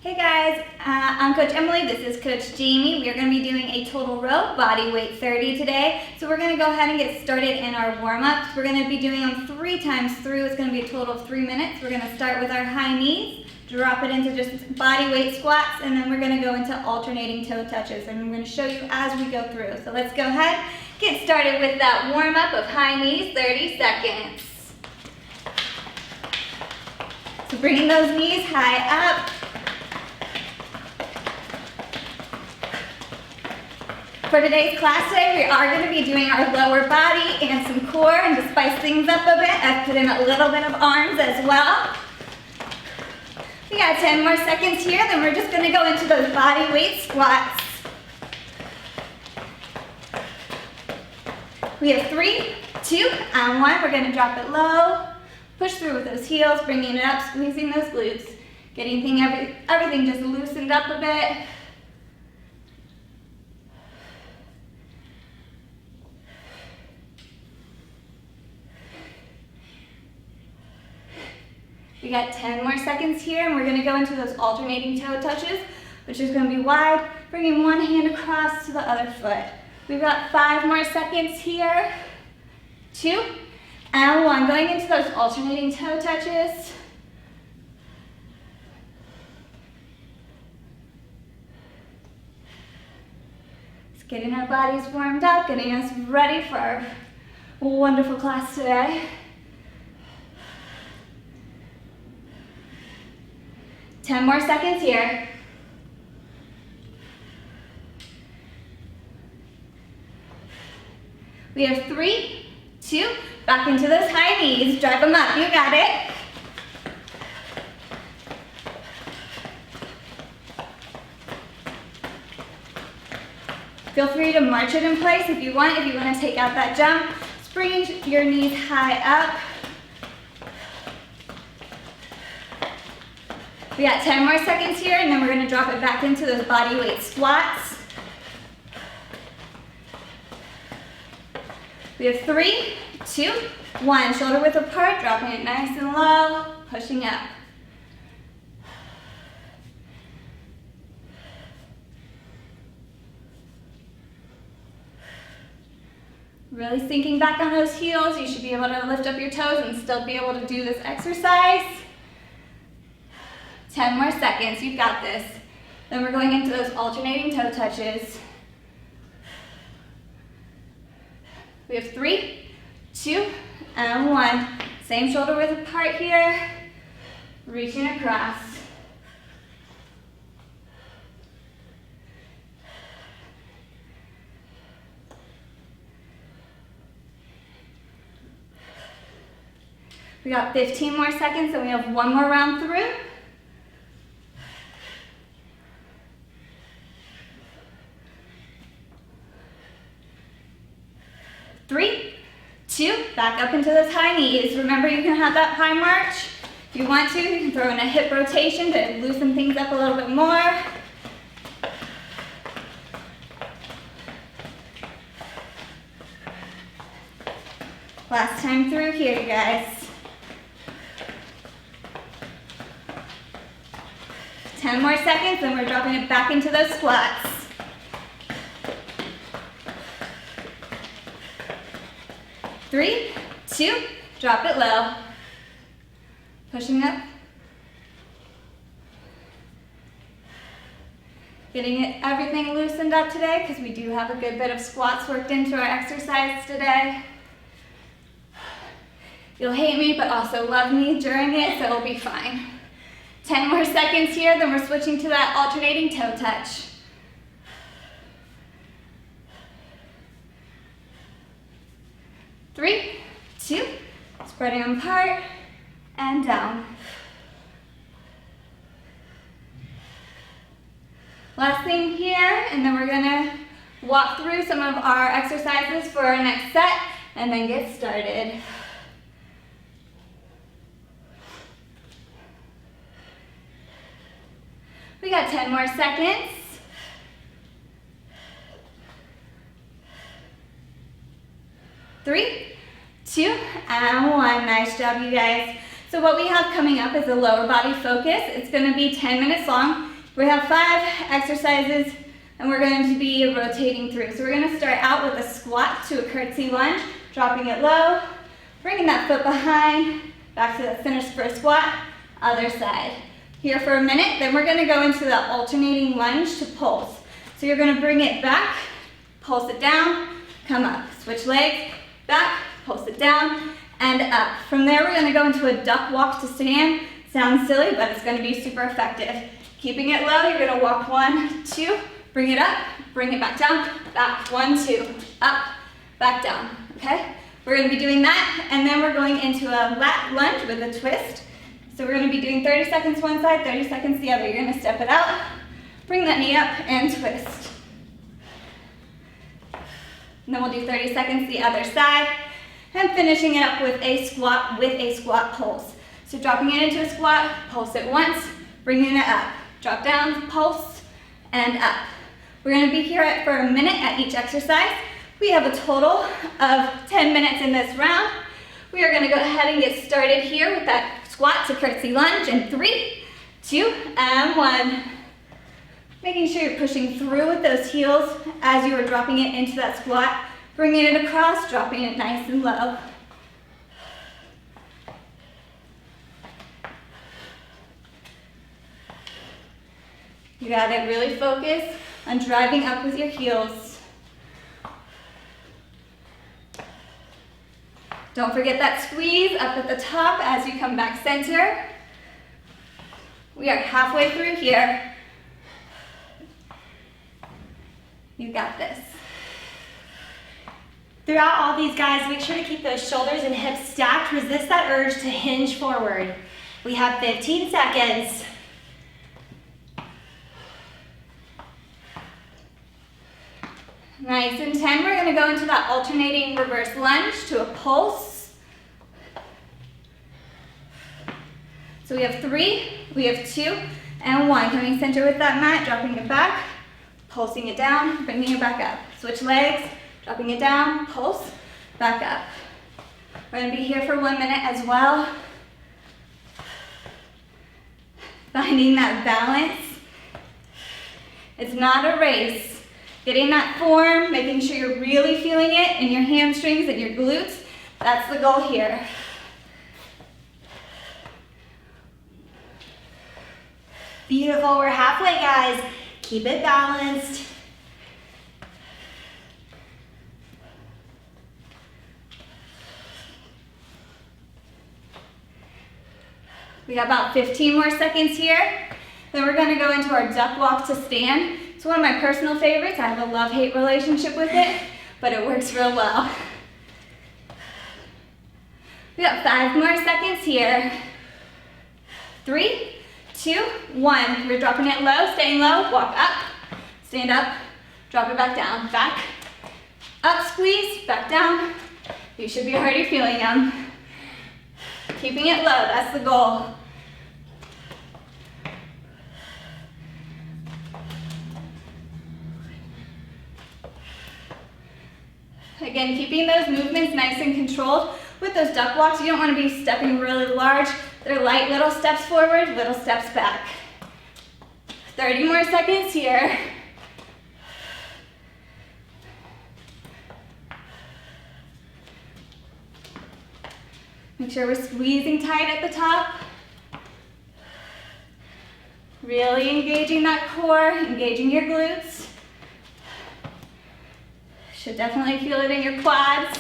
Hey guys, I'm Coach Emily, this is Coach Jamie. We are going to be doing a total row body weight 30 today. So we're going to go ahead and get started in our warm-ups. We're going to be doing them 3 times through. It's going to be a total of 3 minutes. We're going to start with our high knees, drop it into just body weight squats, and then we're going to go into alternating toe touches. And I'm going to show you as we go through. So let's go ahead, get started with that warm-up of high knees, 30 seconds. So bringing those knees high up. For today's class today, we are going to be doing our lower body and some core, and to spice things up a bit, I've put in a little bit of arms as well. We got 10 more seconds here, then we're just going to go into those body weight squats. We have 3, 2, and 1. We're going to drop it low, push through with those heels, bringing it up, squeezing those glutes, getting everything just loosened up a bit. We got 10 more seconds here, and we're going to go into those alternating toe touches, which is going to be wide, bringing one hand across to the other foot. We've got 5 more seconds here, 2, and 1. Going into those alternating toe touches. Just getting our bodies warmed up, getting us ready for our wonderful class today. 10 more seconds here. We have 3, 2, back into those high knees. Drive them up, you got it. Feel free to march it in place if you want to take out that jump. Just bring your knees high up. We got 10 more seconds here, and then we're going to drop it back into those body weight squats. We have 3, 2, 1. Shoulder width apart, dropping it nice and low, pushing up. Really sinking back on those heels. You should be able to lift up your toes and still be able to do this exercise. 10 more seconds, you've got this. Then we're going into those alternating toe touches. We have 3, 2, and 1. Same shoulder width apart here. Reaching across. We got 15 more seconds, and we have 1 more round through. 3, 2, back up into those high knees. Remember, you can have that high march. If you want to, you can throw in a hip rotation to loosen things up a little bit more. Last time through here, you guys. 10 more seconds, and we're dropping it back into those squats. 3, 2, drop it low. Pushing up. Getting everything loosened up today, because we do have a good bit of squats worked into our exercise today. You'll hate me, but also love me during it, so it'll be fine. 10 more seconds here, then we're switching to that alternating toe touch. 3, 2, spreading them apart and down. Last thing here, and then we're gonna walk through some of our exercises for our next set and then get started. We got 10 more seconds. 3, 2, and 1. Nice job, you guys. So what we have coming up is a lower body focus. It's going to be 10 minutes long. We have 5 exercises and we're going to be rotating through. So we're going to start out with a squat to a curtsy lunge, dropping it low, bringing that foot behind, back to that center square squat, other side. Here for a minute, then we're going to go into the alternating lunge to pulse. So you're going to bring it back, pulse it down, come up. Switch legs, back, pulse it down, and up. From there, we're going to go into a duck walk to stand. Sounds silly, but it's going to be super effective. Keeping it low, you're going to walk 1, 2, bring it up, bring it back down, back, 1, 2, up, back down, okay? We're going to be doing that, and then we're going into a lat lunge with a twist. So we're going to be doing 30 seconds one side, 30 seconds the other. You're going to step it out, bring that knee up, and twist. And then we'll do 30 seconds the other side, and finishing it up with a squat pulse. So dropping it into a squat, pulse it once, bringing it up. Drop down, pulse, and up. We're going to be here for a minute at each exercise. We have a total of 10 minutes in this round. We are going to go ahead and get started here with that squat to curtsy lunge in 3, 2, and 1. Making sure you're pushing through with those heels as you are dropping it into that squat, bringing it across, dropping it nice and low. You gotta really focus on driving up with your heels. Don't forget that squeeze up at the top as you come back center. We are halfway through here. You got this. Throughout all these, guys, make sure to keep those shoulders and hips stacked. Resist that urge to hinge forward. We have 15 seconds. Nice and 10. We're going to go into that alternating reverse lunge to a pulse. So we have 3, we have 2, and 1. Coming center with that mat, dropping it back, pulsing it down, bringing it back up. Switch legs, dropping it down, pulse, back up. We're going to be here for 1 minute as well. Finding that balance. It's not a race. Getting that form, making sure you're really feeling it in your hamstrings and your glutes. That's the goal here. Beautiful, we're halfway, guys. Keep it balanced. We got about 15 more seconds here. Then we're gonna go into our duck walk to stand. It's one of my personal favorites. I have a love-hate relationship with it, but it works real well. We got 5 more seconds here. 3, 2, 1. We're dropping it low, staying low, walk up, stand up, drop it back down, back, up, squeeze, back down. You should be already feeling them. Keeping it low, that's the goal. Again, keeping those movements nice and controlled. With those duck walks, you don't want to be stepping really large. They're light little steps forward, little steps back. 30 more seconds here. Make sure we're squeezing tight at the top. Really engaging that core, engaging your glutes. Should definitely feel it in your quads.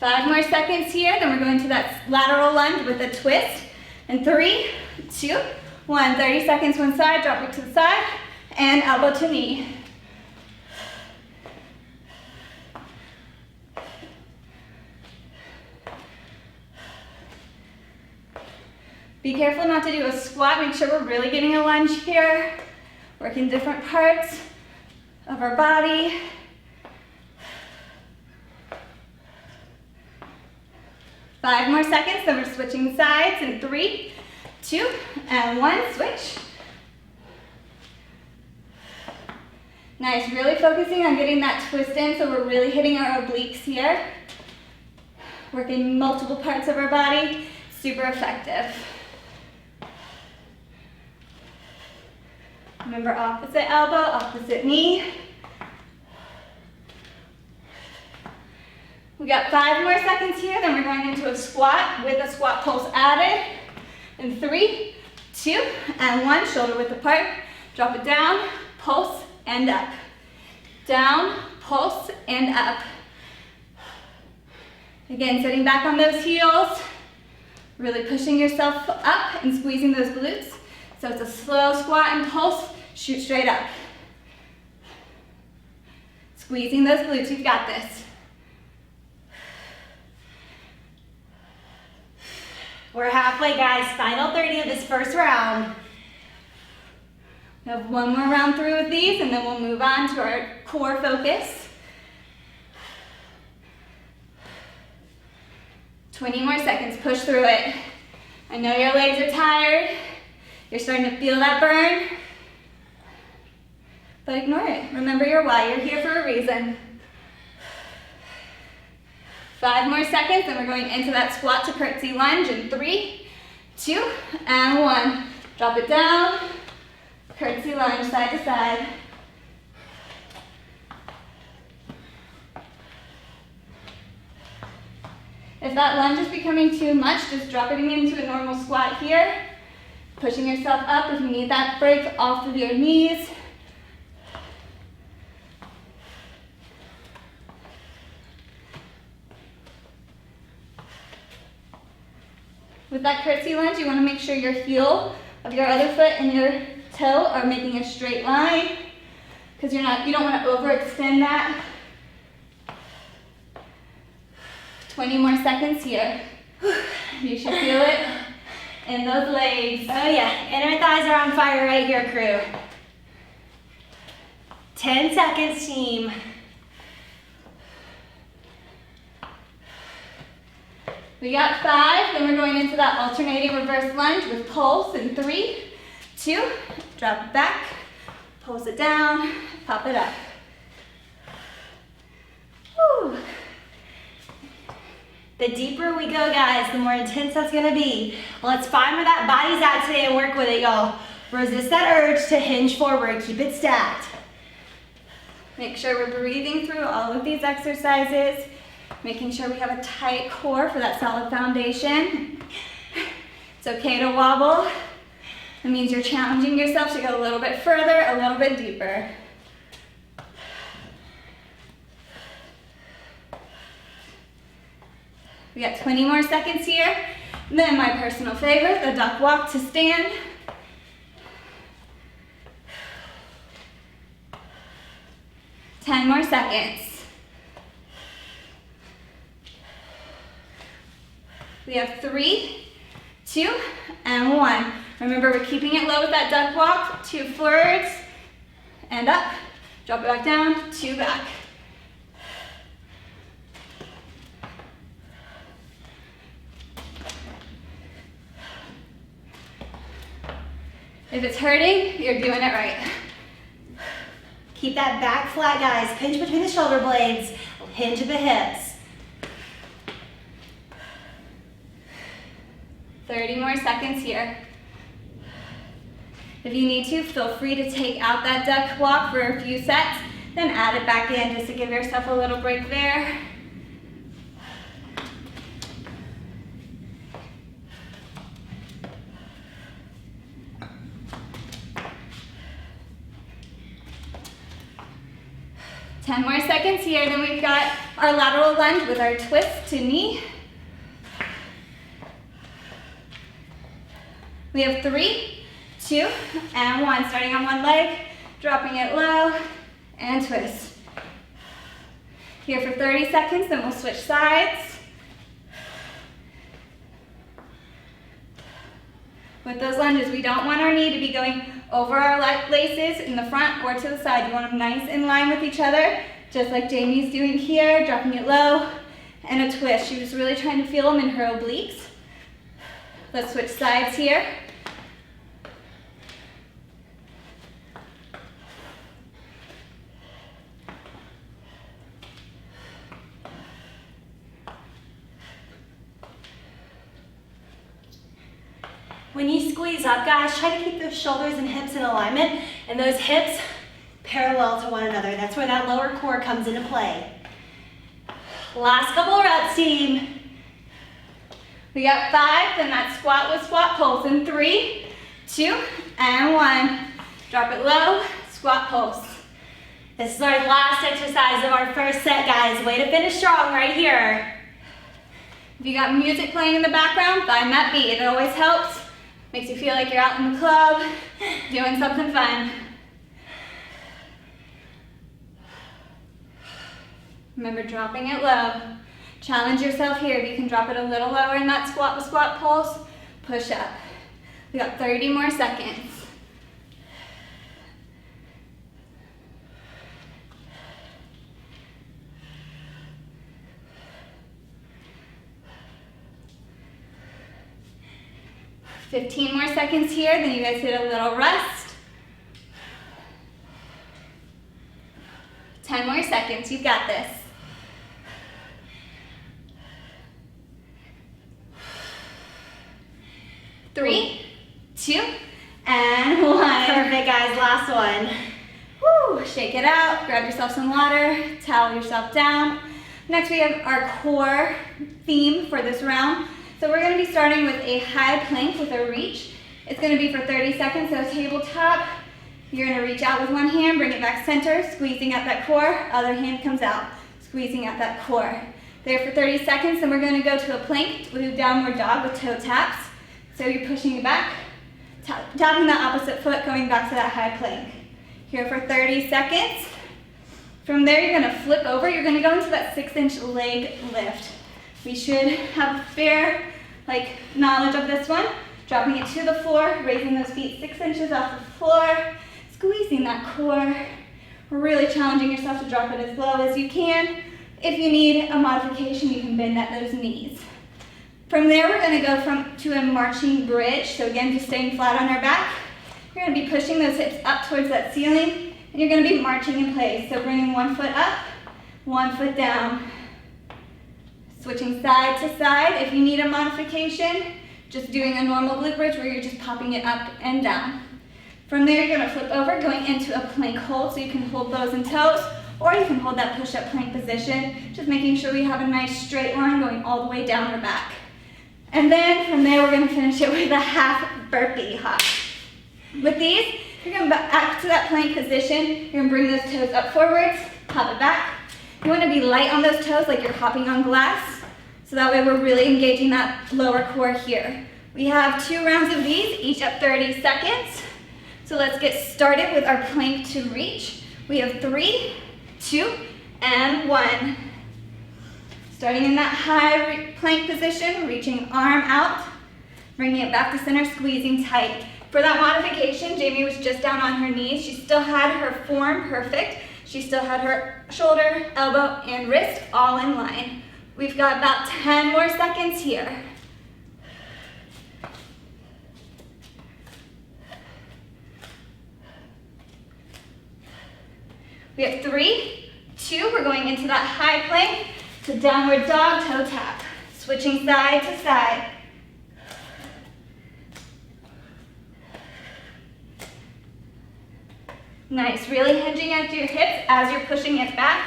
5 more seconds here, then we're going to that lateral lunge with a twist. And 3, 2, 1. 30 seconds one side, drop it to the side, and elbow to knee. Be careful not to do a squat. Make sure we're really getting a lunge here. Working different parts of our body. Five more seconds, then we're switching sides in 3, 2, and 1, switch. Nice, really focusing on getting that twist in so we're really hitting our obliques here. Working multiple parts of our body, super effective. Remember, opposite elbow, opposite knee. We got 5 more seconds here, then we're going into a squat with a squat pulse added. In 3, 2, and 1, shoulder width apart. Drop it down, pulse, and up. Down, pulse, and up. Again, sitting back on those heels, really pushing yourself up and squeezing those glutes. So it's a slow squat and pulse, shoot straight up. Squeezing those glutes, you've got this. We're halfway, guys. Final 30 of this first round. We have 1 more round through with these, and then we'll move on to our core focus. 20 more seconds, push through it. I know your legs are tired. You're starting to feel that burn, but ignore it. Remember your why, you're here for a reason. 5 more seconds, and we're going into that squat to curtsy lunge in 3, 2, and 1. Drop it down, curtsy lunge, side to side. If that lunge is becoming too much, just dropping into a normal squat here. Pushing yourself up if you need that break off of your knees. With that curtsy lunge, you want to make sure your heel of your other foot and your toe are making a straight line, because you don't want to overextend that. 20 more seconds here. You should feel it in those legs. Oh yeah, inner thighs are on fire right here, crew. 10 seconds, team. We got 5, then we're going into that alternating reverse lunge with pulse in 3, 2, drop it back, pulse it down, pop it up. Whew. The deeper we go, guys, the more intense that's gonna be. Let's find where that body's at today and work with it, y'all. Resist that urge to hinge forward, keep it stacked. Make sure we're breathing through all of these exercises, making sure we have a tight core for that solid foundation. It's okay to wobble. It means you're challenging yourself to go a little bit further, a little bit deeper. We got 20 more seconds here. And then my personal favorite, the duck walk to stand. Ten more seconds. We have 3, 2, and 1. Remember, we're keeping it low with that duck walk. 2 forwards, and up. Drop it back down, 2 back. If it's hurting, you're doing it right. Keep that back flat, guys. Pinch between the shoulder blades. Hinge at the hips. 30 more seconds here. If you need to, feel free to take out that duck walk for a few sets, then add it back in just to give yourself a little break there. Ten more seconds here, then we've got our lateral lunge with our twist to knee. We have 3, 2, and 1. Starting on one leg, dropping it low, and twist. Here for 30 seconds, then we'll switch sides. With those lunges, we don't want our knee to be going over our laces in the front or to the side. You want them nice in line with each other, just like Jamie's doing here, dropping it low, and a twist. She was really trying to feel them in her obliques. Let's switch sides here. When you squeeze up, guys, try to keep those shoulders and hips in alignment and those hips parallel to one another. That's where that lower core comes into play. Last couple reps, team. We got 5, then that squat with squat pulse in 3, 2, and 1. Drop it low, squat pulse. This is our last exercise of our first set, guys. Way to finish strong right here. If you got music playing in the background, find that beat. It always helps. Makes you feel like you're out in the club, doing something fun. Remember dropping it low. Challenge yourself here. If you can drop it a little lower in that squat with squat pulse, push up. We got 30 more seconds. $15 more seconds here, then you guys hit a little rest. 10 more seconds, you've got this. 3, 2, and 1. Perfect, guys, last one. Woo, shake it out, grab yourself some water, towel yourself down. Next we have our core theme for this round. So we're going to be starting with a high plank with a reach. It's going to be for 30 seconds, so tabletop. You're going to reach out with one hand, bring it back center, squeezing at that core. Other hand comes out, squeezing at that core. There for 30 seconds, then we're going to go to a plank with a downward dog with toe taps. So you're pushing it back, tapping the opposite foot, going back to that high plank. Here for 30 seconds. From there, you're going to flip over. You're going to go into that 6-inch leg lift. We should have fair knowledge of this one. Dropping it to the floor, raising those feet 6 inches off the floor, squeezing that core. Really challenging yourself to drop it as low as you can. If you need a modification, you can bend at those knees. From there, we're going to go to a marching bridge. So again, just staying flat on our back. You're going to be pushing those hips up towards that ceiling, and you're going to be marching in place. So bringing one foot up, one foot down. Switching side to side. If you need a modification, just doing a normal glute bridge where you're just popping it up and down. From there, you're going to flip over, going into a plank hold, so you can hold those and toes, or you can hold that push-up plank position, just making sure we have a nice straight line going all the way down our back. And then from there, we're going to finish it with a half burpee hop. With these, you're going back to that plank position. You're going to bring those toes up forwards, pop it back. You want to be light on those toes like you're hopping on glass, so that way we're really engaging that lower core here. We have 2 rounds of these, each up 30 seconds. So let's get started with our plank to reach. We have 3, 2, and 1. Starting in that high plank position, reaching arm out, bringing it back to center, squeezing tight. For that modification, Jamie was just down on her knees. She still had her form perfect. She still had her shoulder, elbow, and wrist all in line. We've got about 10 more seconds here. We have 3, 2, we're going into that high plank to downward dog, toe tap. Switching side to side. Nice, really hinging at your hips as you're pushing it back.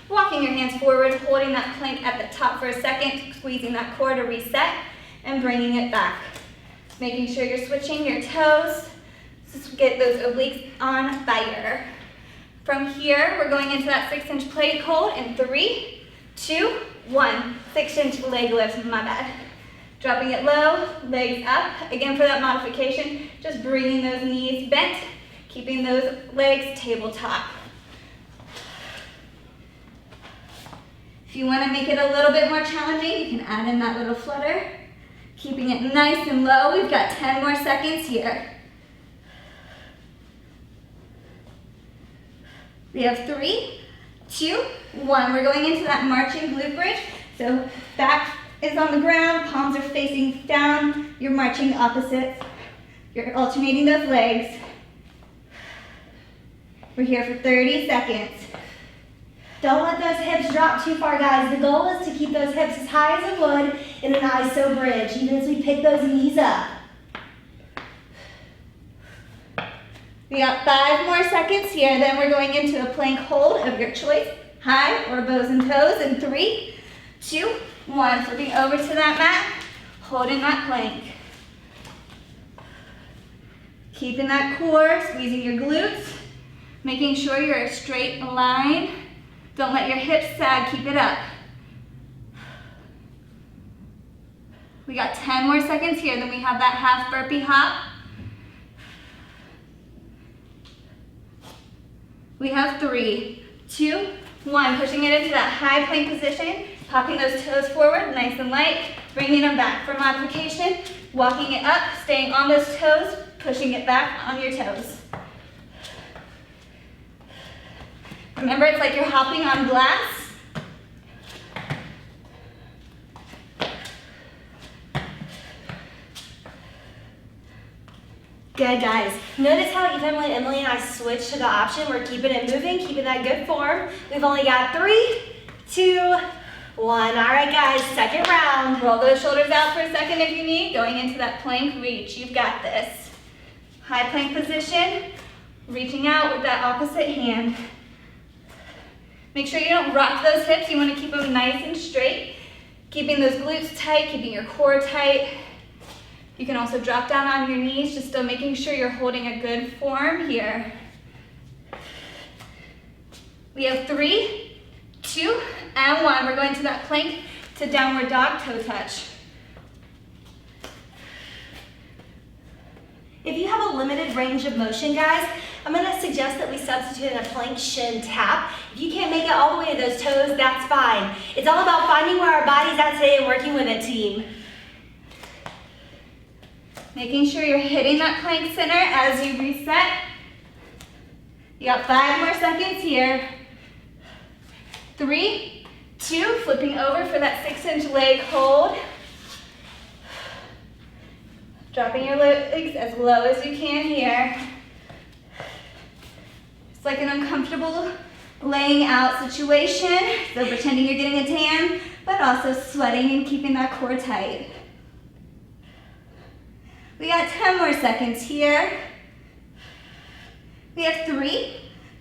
Walking your hands forward, holding that plank at the top for a second, squeezing that core to reset, and bringing it back. Making sure you're switching your toes. Just get those obliques on fire. From here, we're going into that 6-inch plank hold in 3, 2, 1. 6-inch leg lift, my bad. Dropping it low, legs up. Again, for that modification, just bringing those knees bent, keeping those legs tabletop. If you want to make it a little bit more challenging, you can add in that little flutter. Keeping it nice and low. We've got 10 more seconds here. We have 3, 2, 1. We're going into that marching glute bridge. So back is on the ground, palms are facing down. You're marching opposites. You're alternating those legs. We're here for 30 seconds. Don't let those hips drop too far, guys. The goal is to keep those hips as high as it would in an ISO bridge, even as we pick those knees up. We got 5 more seconds here, then we're going into a plank hold of your choice, high or bows and toes in 3, 2, 1. Flipping over to that mat, holding that plank. Keeping that core, squeezing your glutes, making sure you're a straight line. Don't let your hips sag, keep it up. We got 10 more seconds here, then we have that half burpee hop. We have 3, 2, 1. Pushing it into that high plank position, popping those toes forward, nice and light, bringing them back for modification, walking it up, staying on those toes, pushing it back on your toes. Remember, it's like you're hopping on glass. Good, guys. Notice how even when Emily and I switch to the option, we're keeping it moving, keeping that good form. We've only got 3, 2, 1. All right, guys, second round. Roll those shoulders out for a second if you need. Going into that plank reach. You've got this. High plank position, reaching out with that opposite hand. Make sure you don't rock those hips. You want to keep them nice and straight. Keeping those glutes tight, keeping your core tight. You can also drop down on your knees, just still making sure you're holding a good form here. We have 3, 2, and 1. We're going to that plank to downward dog, toe touch. If you have a limited range of motion, guys, I'm going to suggest that we substitute in a plank shin tap. If you can't make it all the way to those toes, that's fine. It's all about finding where our body's at today and working with it, team. Making sure you're hitting that plank center as you reset. You got 5 more seconds here. 3, 2, flipping over for that 6-inch leg hold. Dropping your legs as low as you can here. It's like an uncomfortable laying out situation. So pretending you're getting a tan, but also sweating and keeping that core tight. We got 10 more seconds here. We have 3,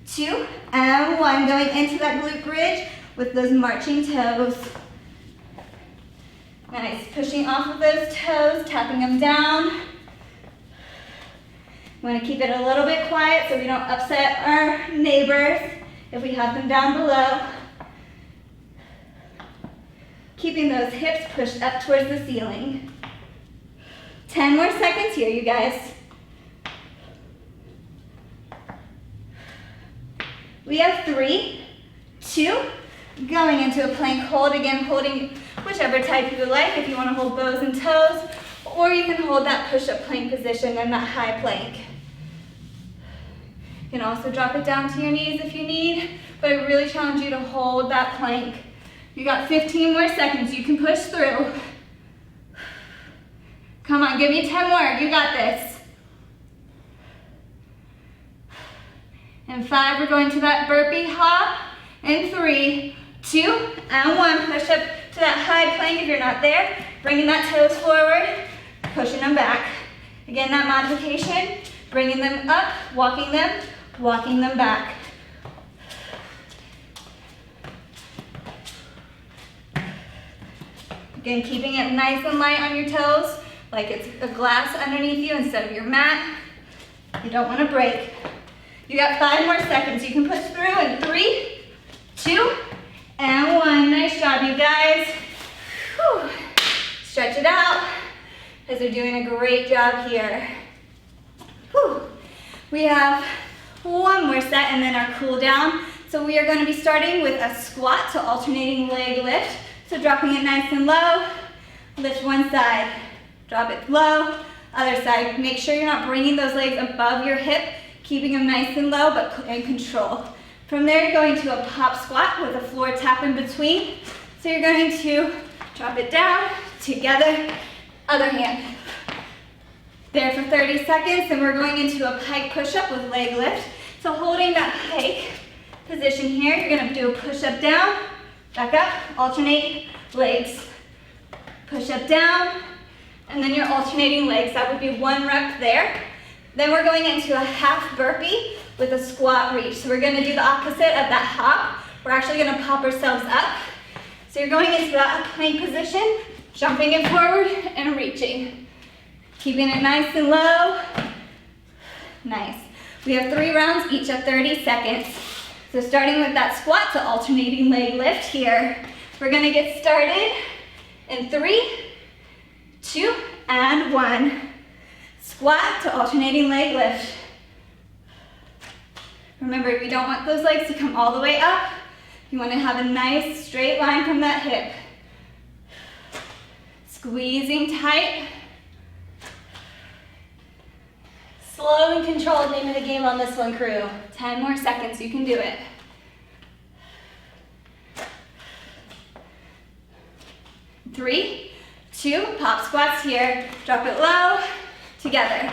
2, and 1. Going into that glute bridge with those marching toes. Nice, pushing off of those toes, tapping them down. We want to keep it a little bit quiet so we don't upset our neighbors if we have them down below. Keeping those hips pushed up towards the ceiling. 10 more seconds here, you guys. We have 3, 2, going into a plank hold. Again, holding whichever type you would like. If you want to hold bows and toes, or you can hold that push-up plank position in that high plank. You can also drop it down to your knees if you need, but I really challenge you to hold that plank. You got 15 more seconds. You can push through. Come on, give me 10 more. You got this. And 5, we're going to that burpee hop. And 3, 2, and 1. Push up to that high plank if you're not there. Bringing that toes forward, pushing them back. Again, that modification, bringing them up, walking them back. Again, keeping it nice and light on your toes, like it's a glass underneath you instead of your mat. You don't want to break. You got 5 more seconds. You can push through in 3, 2, and 1. Nice job, you guys. Whew. Stretch it out, as they're doing a great job here. Whew. We have 1 more set and then our cool down. So we are going to be starting with a squat, so alternating leg lift. So dropping it nice and low, lift one side, drop it low, other side. Make sure you're not bringing those legs above your hip, keeping them nice and low, but in control. From there, you're going to a pop squat with a floor tap in between. So you're going to drop it down, together, other hand. There for 30 seconds, and we're going into a pike push-up with leg lift. So holding that pike position here, you're gonna do a push-up down, back up, alternate legs. Push up down, and then you're alternating legs. That would be 1 rep there. Then we're going into a half burpee with a squat reach. So we're gonna do the opposite of that hop. We're actually gonna pop ourselves up. So you're going into that plank position, jumping it forward and reaching. Keeping it nice and low. Nice. We have 3 rounds, each of 30 seconds. So starting with that squat to alternating leg lift here. We're gonna get started in 3, 2, and 1. Squat to alternating leg lift. Remember, we don't want those legs to come all the way up. You want to have a nice straight line from that hip. Squeezing tight. Slow and controlled, name of the game on this one, crew. 10 more seconds, you can do it. 3, 2, pop squats here. Drop it low, together.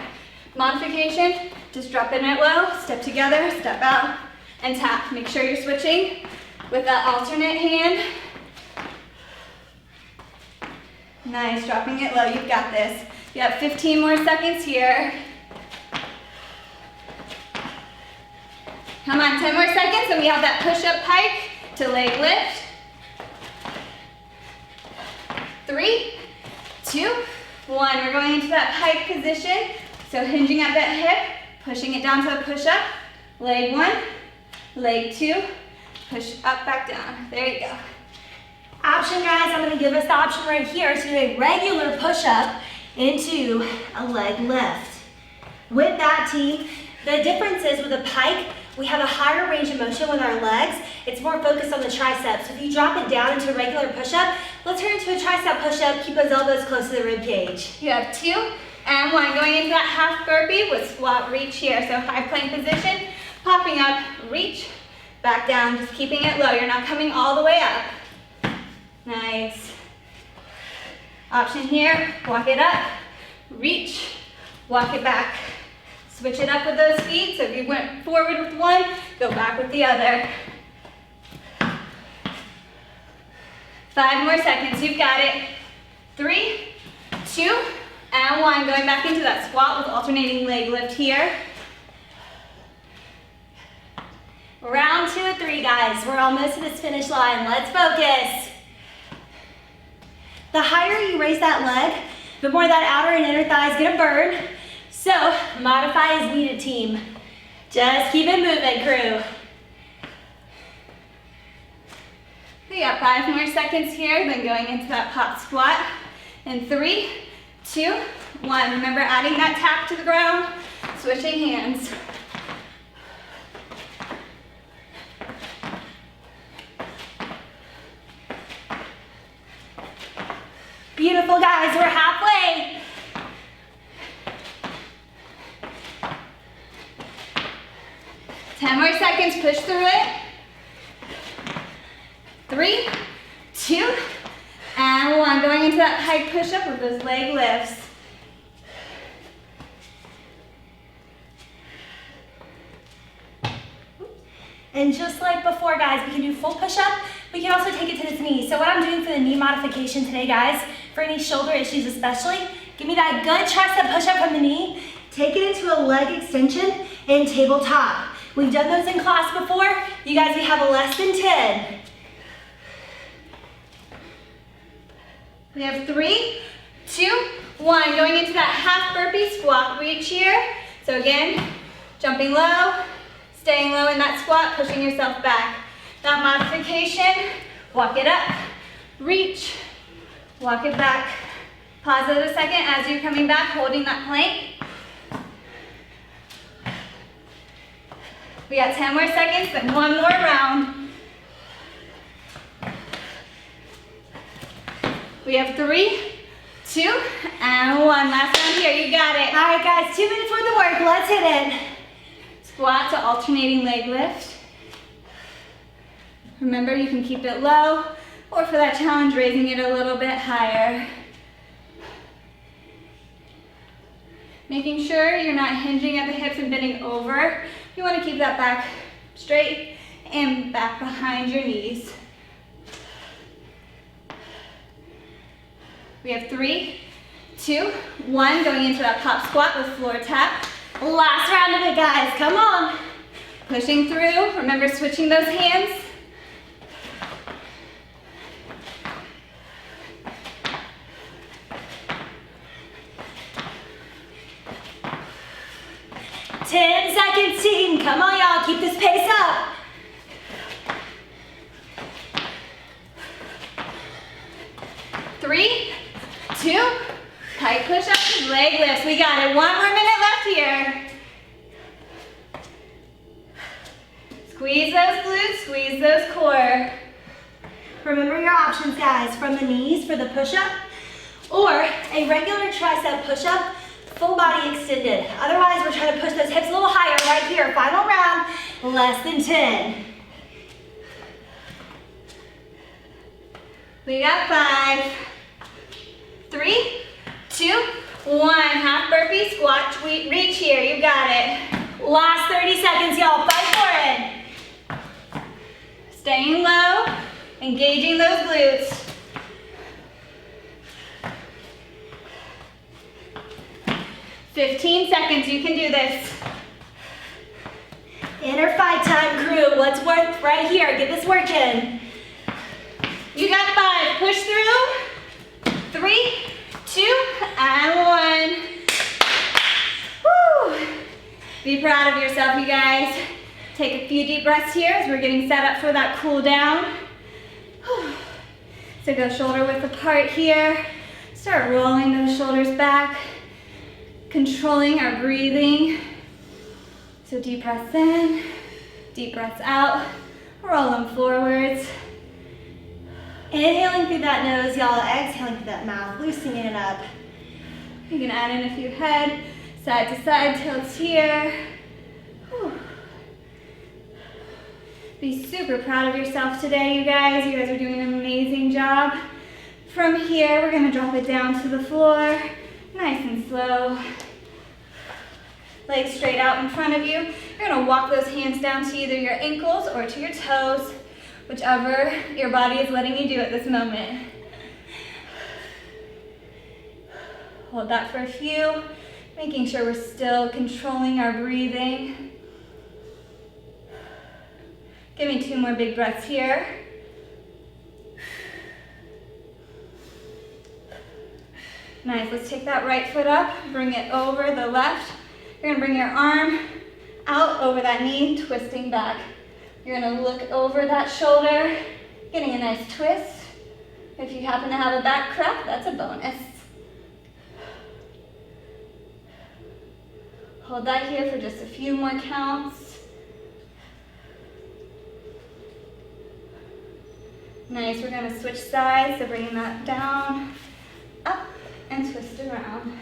Modification, just dropping it low, step together, step out, and tap. Make sure you're switching with that alternate hand. Nice, dropping it low, you've got this. You have 15 more seconds here. Come on, 10 more seconds, and we have that push-up pike to leg lift. 3, 2, 1. We're going into that pike position. So hinging at that hip, pushing it down to a push-up. Leg 1, leg 2, push up, back down. There you go. Option, guys, I'm gonna give us the option right here to do a regular push-up into a leg lift. With that, team, the difference is with a pike, we have a higher range of motion with our legs. It's more focused on the triceps. So if you drop it down into a regular push-up, let's turn into a tricep push-up. Keep those elbows close to the rib cage. You have 2 and 1. Going into that half burpee with squat reach here. So high plank position, popping up, reach, back down, just keeping it low. You're not coming all the way up. Nice. Option here, walk it up, reach, walk it back. Switch it up with those feet. So if you went forward with one, go back with the other. 5 more seconds, you've got it. 3, 2, and 1. Going back into that squat with alternating leg lift here. Round 2 of 3, guys. We're almost to this finish line. Let's focus. The higher you raise that leg, the more that outer and inner thigh is gonna burn. So, modify as needed, team. Just keep it moving, crew. We got 5 more seconds here, then going into that pop squat. In 3, 2, 1. Remember adding that tap to the ground, switching hands. Beautiful, guys, we're halfway. More seconds, push through it. 3, 2, and 1. Going into that pike push-up with those leg lifts. And just like before, guys, we can do full push-up. We can also take it to the knee. So what I'm doing for the knee modification today, guys, for any shoulder issues especially, give me that good tricep push-up from the knee, take it into a leg extension and tabletop. We've done those in class before. You guys, we have a less than 10. We have 3, 2, 1. Going into that half burpee squat reach here. So again, jumping low, staying low in that squat, pushing yourself back. That modification, walk it up, reach, walk it back. Pause it a second as you're coming back, holding that plank. We got 10 more seconds, then 1 more round. We have 3, 2, and 1. Last round here, you got it. All right, guys, 2 minutes worth of work. Let's hit it. Squat to alternating leg lift. Remember, you can keep it low, or for that challenge, raising it a little bit higher. Making sure you're not hinging at the hips and bending over. You want to keep that back straight and back behind your knees. We have 3, 2, 1. Going into that pop squat with floor tap. Last round of it, guys. Come on. Pushing through. Remember switching those hands. Ten seconds, team. Come on, y'all. Keep this pace up. Three, two, tight push-ups, leg lifts. We got it. 1 more minute left here. Squeeze those glutes, squeeze those core. Remember your options, guys, from the knees for the push-up or a regular tricep push-up, full body extended. Otherwise, we're trying to push those hips a little higher right here. Final round, less than 10. We got 5, 3, 2, 1. Half burpee, squat, reach here. You got it. Last 30 seconds, y'all. Fight for it. Staying low, engaging those glutes. "15 seconds, you can do this. Inner fight time, crew. What's worth right here? Get this work in. You got 5, push through. 3, 2, and 1. Woo! Be proud of yourself, you guys. Take a few deep breaths here as we're getting set up for that cool down. Whew. So go shoulder width apart here. Start rolling those shoulders back, controlling our breathing. So deep breaths in, deep breaths out. Roll them forwards. Inhaling through that nose, y'all. Exhaling through that mouth, loosening it up. You can add in a few head, side to side tilts here. Whew. Be super proud of yourself today, you guys. You guys are doing an amazing job. From here, we're gonna drop it down to the floor, nice and slow. Legs straight out in front of you. You're gonna walk those hands down to either your ankles or to your toes, whichever your body is letting you do at this moment. Hold that for a few, making sure we're still controlling our breathing. Give me 2 more big breaths here. Nice, let's take that right foot up, bring it over the left. You're gonna bring your arm out over that knee, twisting back. You're gonna look over that shoulder, getting a nice twist. If you happen to have a back crack, that's a bonus. Hold that here for just a few more counts. Nice, we're gonna switch sides, so bringing that down, up, and twist around.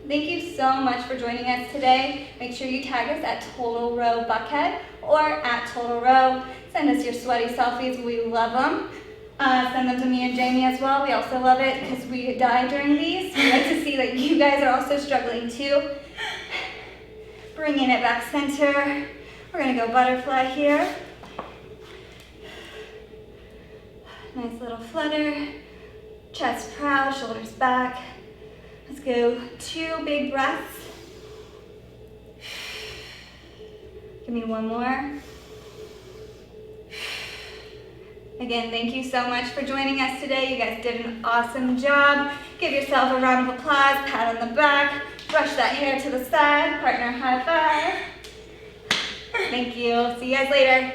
Thank you so much for joining us today. Make sure you tag us at Total Row Buckhead or at Total Row. Send us your sweaty selfies, we love them. Send them to me and Jamie as well. We also love it because we die during these. We like to see that you guys are also struggling too. Bringing it back center. We're gonna go butterfly here. Nice little flutter. Chest proud, shoulders back. Let's go 2 big breaths. Give me 1 more. Again, thank you so much for joining us today. You guys did an awesome job. Give yourself a round of applause, pat on the back, brush that hair to the side, partner high five. Thank you. See you guys later.